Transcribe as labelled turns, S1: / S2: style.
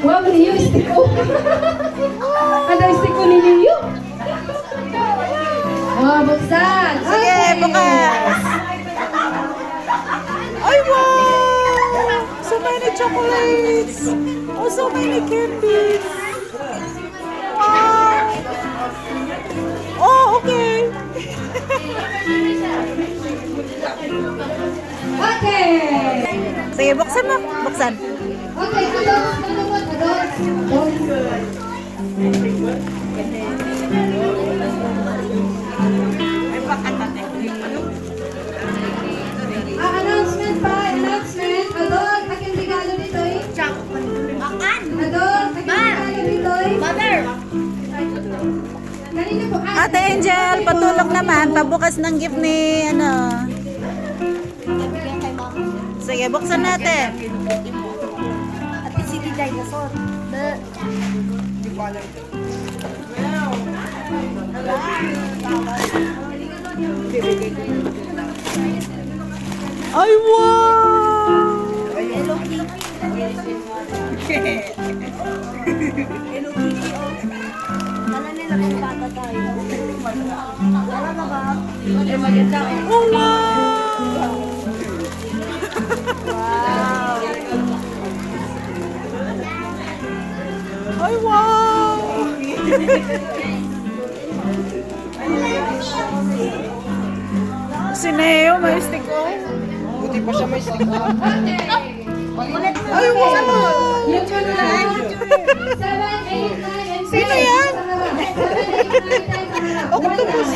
S1: Wow, Leo, stick ko. Ano yung stick ko ni Leo? Oh, buksan.
S2: Sige, bukas. Ay, wow! So many chocolates. Oh, so many candies. Wow! Oh, okay.
S1: Okay.
S2: Sige, buksan mo. Buksan.
S1: Okay, adults, ano mo? Adults. Announcement pa, announcement. Adult, aking regalo dito eh. Adult, aking regalo dito eh.
S3: Mother!
S1: Kanina po.
S2: Ate Angel, patulog naman. Pabukas ng gift ni, ano. Sige, buksan natin.
S3: At si Dinosaur.
S2: Ay, wow!
S3: Hello Kitty. Hello Kitty. Kala nila kung bata tayo. Wala na ba?
S2: Oh, wow!
S3: Wow.
S2: Ay, wow! Si Neo, may stick ko.
S4: Buti pa siya may stick on.
S2: Ay, wow!
S1: Yung ano lang. 7, 8, 9, and 10.
S2: Sino yan?
S1: Sa harap. 7, 8, 9, 10 sa harap.
S2: Octopus.